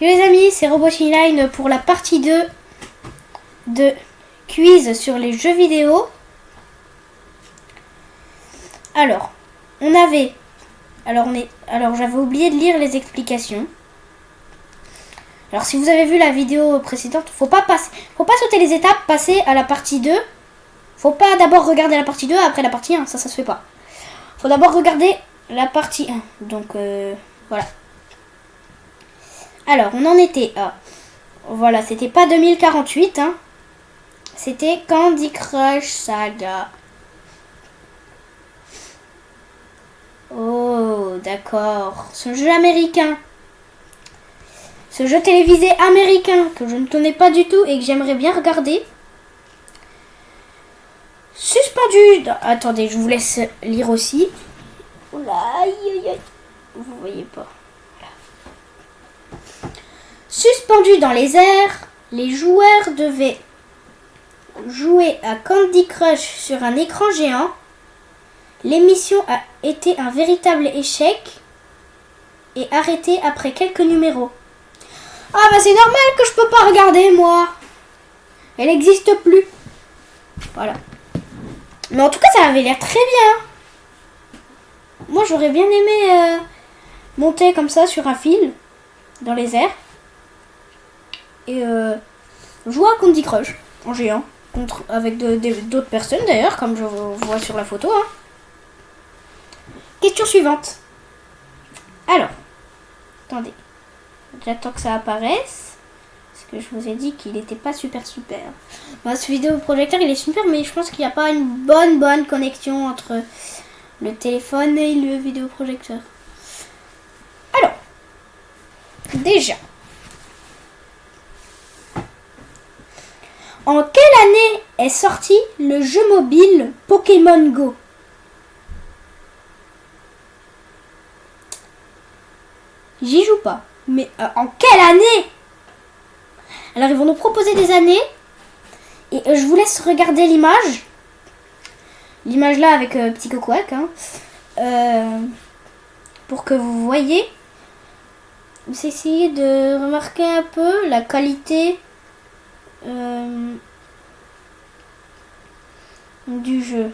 Yo les amis, c'est Robochineline pour la partie 2 de quiz sur les jeux vidéo. Alors, j'avais oublié de lire les explications. Alors si vous avez vu la vidéo précédente, faut pas sauter les étapes, passer à la partie 2. Faut pas d'abord regarder la partie 2 après la partie 1, ça se fait pas. Faut d'abord regarder la partie 1. Donc voilà. Alors, on en était à... Voilà, c'était pas 2048, hein. C'était Candy Crush Saga. Oh, d'accord. Ce jeu américain. Ce jeu télévisé américain que je ne connais pas du tout et que j'aimerais bien regarder. Suspendu... Attendez, je vous laisse lire aussi. Oula, aïe, aïe, aïe. Vous voyez pas. Suspendu dans les airs, les joueurs devaient jouer à Candy Crush sur un écran géant. L'émission a été un véritable échec et arrêtée après quelques numéros. Ah bah c'est normal que je peux pas regarder moi. Elle n'existe plus. Voilà. Mais en tout cas ça avait l'air très bien. Moi j'aurais bien aimé monter comme ça sur un fil dans les airs. Et jouer à Candy Crush en géant avec d'autres personnes d'ailleurs, comme je vois sur la photo. Hein. Question suivante. Alors, attendez, j'attends que ça apparaisse parce que je vous ai dit qu'il n'était pas super. Bon, ce vidéoprojecteur il est super, mais je pense qu'il n'y a pas une bonne connexion entre le téléphone et le vidéoprojecteur. Alors, déjà. En quelle année est sorti le jeu mobile Pokémon Go? J'y joue pas. Mais en quelle année? Alors ils vont nous proposer des années. Et je vous laisse regarder l'image. L'image là avec petit Cocoac. Hein. Pour que vous voyez. Vous essayez de remarquer un peu la qualité... du jeu.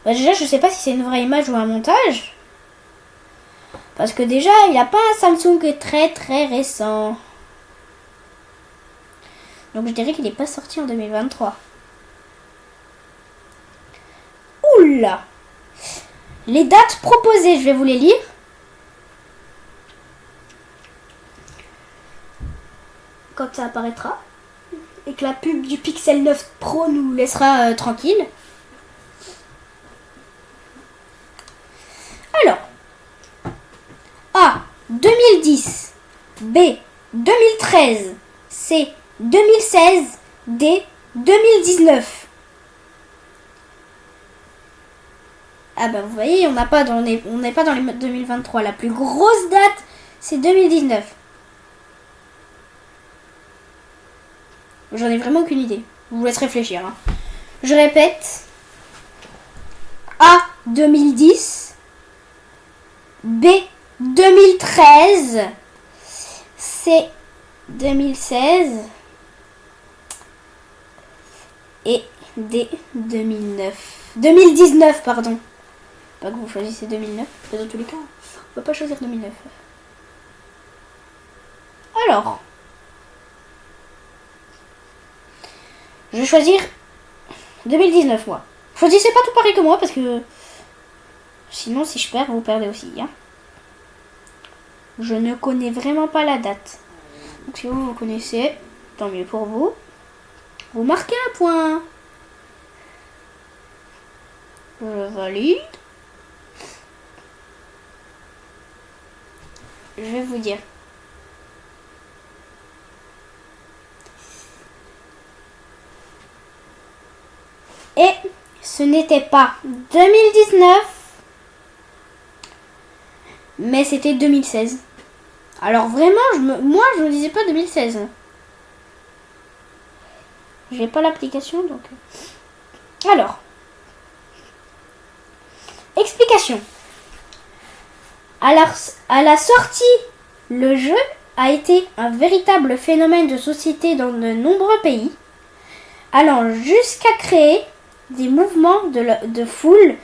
Bah déjà je sais pas si c'est une vraie image ou un montage. Parce que déjà il a pas un Samsung très récent. Donc je dirais qu'il n'est pas sorti en 2023. Oula. Les dates proposées, je vais vous les lire. Quand ça apparaîtra. Et que la pub du Pixel 9 Pro nous laissera tranquille. Alors. A. 2010. B. 2013. C. 2016. D. 2019. Ah bah vous voyez, on n'est pas dans les 2023. La plus grosse date, c'est 2019. J'en ai vraiment aucune idée. Je vous laisse réfléchir. Hein. Je répète. A. 2010. B. 2013. C. 2016. Et D. 2019, pardon. Pas que vous choisissez 2009. Mais dans tous les cas, on peut pas choisir 2009. Alors. Je vais choisir 2019, moi. Choisissez pas tout pareil que moi, parce que... Sinon, si je perds, vous perdez aussi. Hein. Je ne connais vraiment pas la date. Donc si vous connaissez, tant mieux pour vous. Vous marquez un point. Je valide. Je vais vous dire. Et ce n'était pas 2019, mais c'était 2016. Alors vraiment, moi je ne disais pas 2016. J'ai pas l'application donc. Alors, explication. À la sortie, le jeu a été un véritable phénomène de société dans de nombreux pays, allant jusqu'à créer des mouvements de foule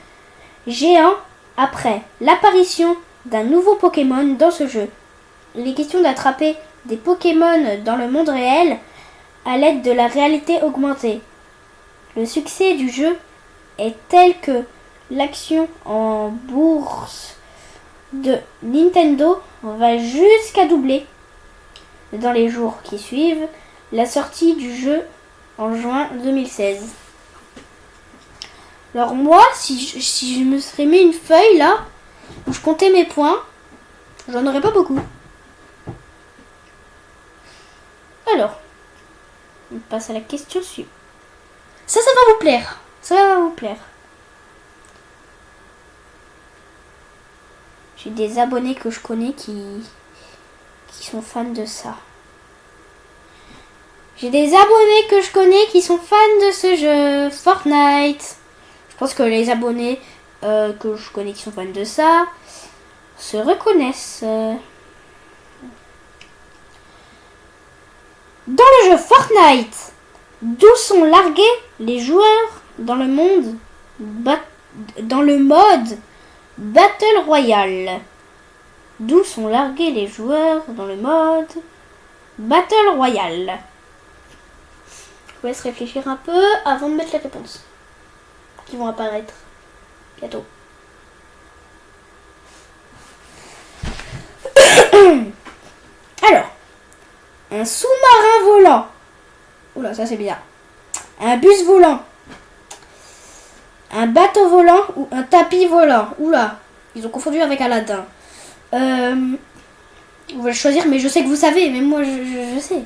géants après l'apparition d'un nouveau Pokémon dans ce jeu. Il est question d'attraper des Pokémon dans le monde réel à l'aide de la réalité augmentée. Le succès du jeu est tel que l'action en bourse de Nintendo va jusqu'à doubler dans les jours qui suivent la sortie du jeu en juin 2016. Alors moi, si je me serais mis une feuille là, où je comptais mes points, j'en aurais pas beaucoup. Alors, on passe à la question suivante. Ça va vous plaire. Ça va vous plaire. J'ai des abonnés que je connais qui sont fans de ça. J'ai des abonnés que je connais qui sont fans de ce jeu, Fortnite. Je pense que les abonnés que je connais qui sont fans de ça se reconnaissent. Dans le jeu Fortnite, d'où sont largués les joueurs dans le mode Battle Royale. D'où sont largués les joueurs dans le mode Battle Royale. Je vous laisse réfléchir un peu avant de mettre les réponses qui vont apparaître bientôt. Alors, un sous-marin volant. Oula, ça c'est bizarre. Un bus volant. Un bateau volant ou un tapis volant. Oula, ils ont confondu avec Aladdin. Vous allez choisir, mais je sais que vous savez, mais moi je sais.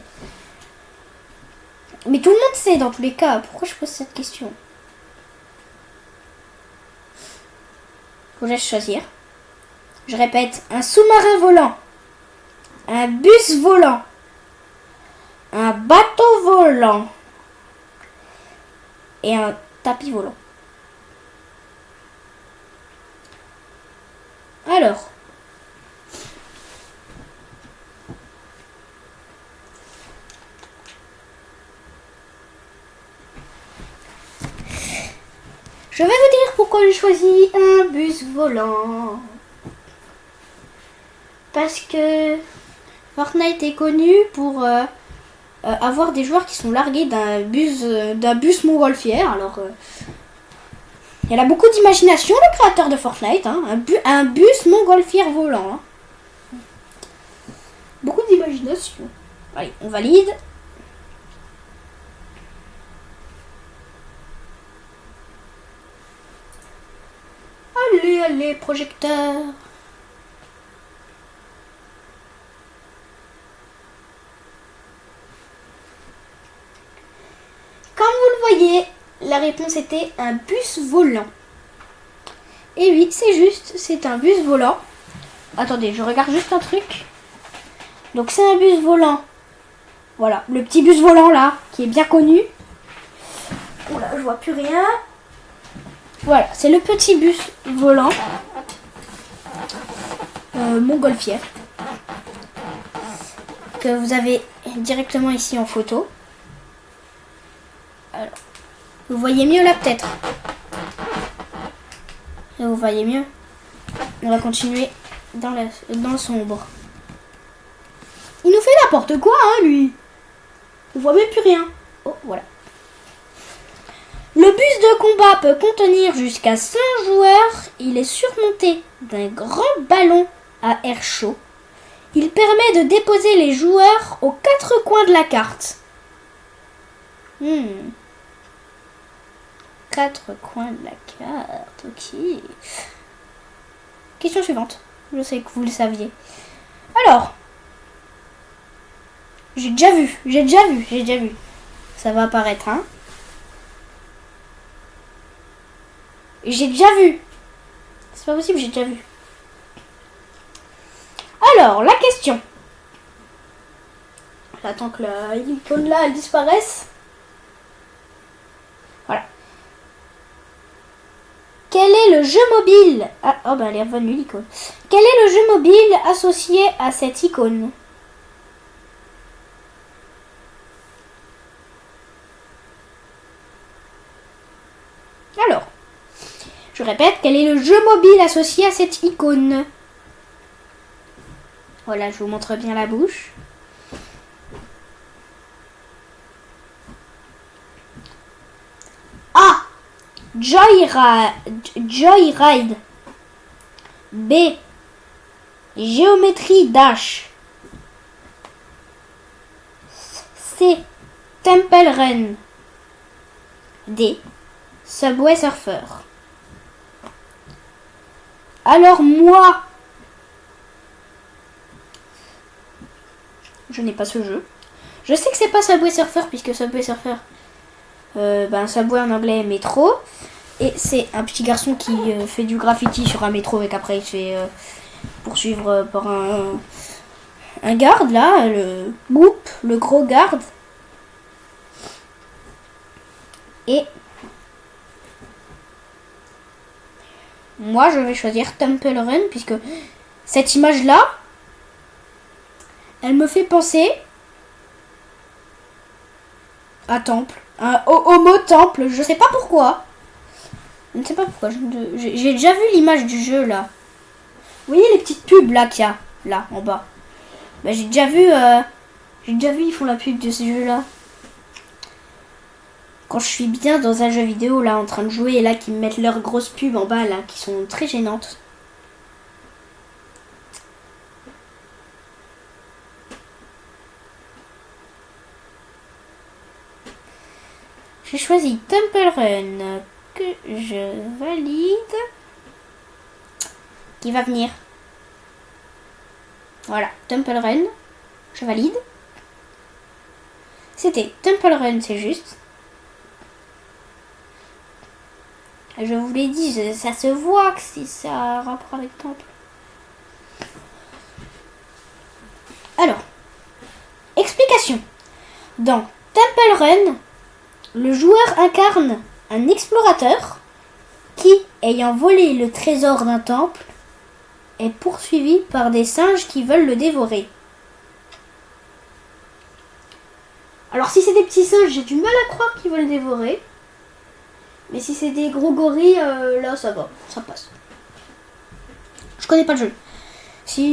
Mais tout le monde sait dans tous les cas. Pourquoi je pose cette question? Je vous laisse choisir. Je répète, un sous-marin volant. Un bus volant. Un bateau volant. Et un tapis volant. Alors. Je vais vous dire pourquoi j'ai choisi un bus volant. Parce que Fortnite est connu pour avoir des joueurs qui sont largués d'un bus montgolfière. Alors, il a beaucoup d'imagination, le créateur de Fortnite. Hein, un bus montgolfière volant. Hein. Beaucoup d'imagination. Allez, on valide. Allez, projecteur. Comme vous le voyez, la réponse était un bus volant. Et oui, c'est juste, c'est un bus volant. Attendez, je regarde juste un truc. Donc c'est un bus volant. Voilà, le petit bus volant là, qui est bien connu. Oula, je vois plus rien. Voilà, c'est le petit bus volant montgolfière que vous avez directement ici en photo. Alors, vous voyez mieux là peut-être. Vous voyez mieux. On va continuer dans le sombre. Il nous fait n'importe quoi, hein, lui. On voit même plus rien. Oh, voilà. Le bus de combat peut contenir jusqu'à 5 joueurs. Il est surmonté d'un grand ballon à air chaud. Il permet de déposer les joueurs aux 4 coins de la carte. 4 coins de la carte, ok. Question suivante. Je sais que vous le saviez. Alors, j'ai déjà vu. Ça va apparaître, hein. J'ai déjà vu. C'est pas possible, j'ai déjà vu. Alors, la question. J'attends que l'icône là, elle disparaisse. Voilà. Quel est le jeu mobile elle est revenue l'icône. Quel est le jeu mobile associé à cette icône? Je répète, quel est le jeu mobile associé à cette icône? Voilà, je vous montre bien la bouche. A. Joyride. B. Géométrie Dash. C. Temple Run. D. Subway Surfer. Alors moi, je n'ai pas ce jeu. Je sais que c'est pas Subway Surfer puisque Subway Surfer, Subway en anglais métro. Et c'est un petit garçon qui fait du graffiti sur un métro et qu'après il se fait poursuivre par un garde là, le gros garde. Et moi je vais choisir Temple Run puisque cette image là, elle me fait penser à temple, au mot temple, je sais pas pourquoi. Je ne sais pas pourquoi, j'ai déjà vu l'image du jeu là. Vous voyez les petites pubs là qu'il y a là en bas. Bah, j'ai déjà vu ils font la pub de ce jeu là. Quand je suis bien dans un jeu vidéo là en train de jouer et là qu'ils me mettent leurs grosses pubs en bas là qui sont très gênantes. J'ai choisi Temple Run que je valide. Qui va venir. Voilà, Temple Run. Je valide. C'était Temple Run, c'est juste. Je vous l'ai dit, ça se voit que si ça a un rapport avec Temple. Alors, explication. Dans Temple Run, le joueur incarne un explorateur qui, ayant volé le trésor d'un temple, est poursuivi par des singes qui veulent le dévorer. Alors si c'est des petits singes, j'ai du mal à croire qu'ils veulent le dévorer. Mais si c'est des gros gorilles, là ça va, ça passe. Je connais pas le jeu.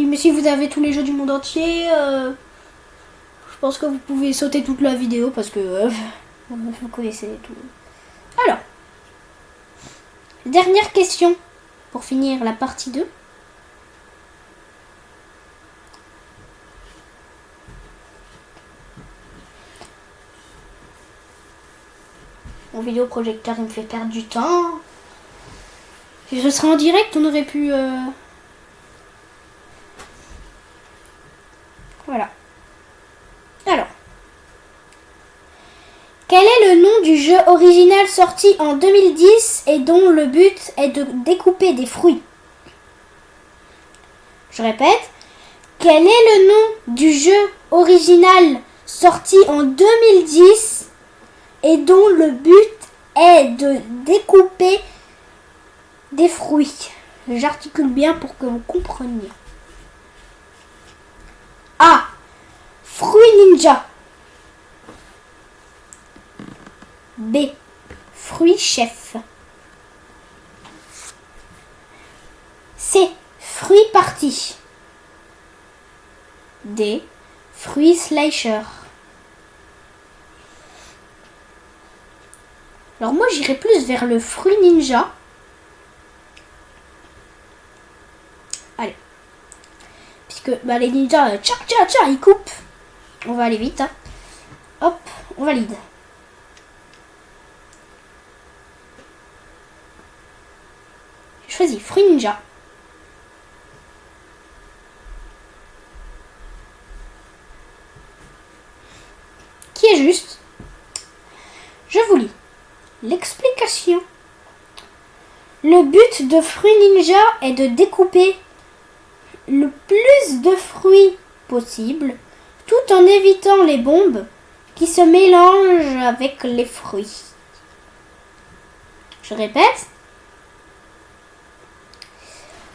Mais si vous avez tous les jeux du monde entier, je pense que vous pouvez sauter toute la vidéo parce que vous connaissez tout. Alors, dernière question pour finir la partie 2. Mon vidéoprojecteur il me fait perdre du temps. Si ce serait en direct, on aurait pu... Voilà. Alors. Quel est le nom du jeu original sorti en 2010 et dont le but est de découper des fruits? Je répète. Quel est le nom du jeu original sorti en 2010 et dont le but est de découper des fruits? J'articule bien pour que vous compreniez. A. Fruit Ninja. B. Fruit Chef. C. Fruit Party. D. Fruit Slasher. Alors moi j'irais plus vers le fruit ninja. Allez. Puisque les ninjas, ils coupent. On va aller vite. Hein. Hop, on valide. J'ai choisi fruit ninja. Qui est juste. Je vous lis. L'explication. Le but de Fruit Ninja est de découper le plus de fruits possible tout en évitant les bombes qui se mélangent avec les fruits. Je répète.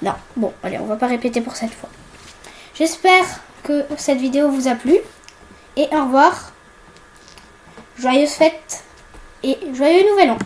Non, bon, allez, on va pas répéter pour cette fois. J'espère que cette vidéo vous a plu et au revoir. Joyeuses fêtes et joyeux nouvel an.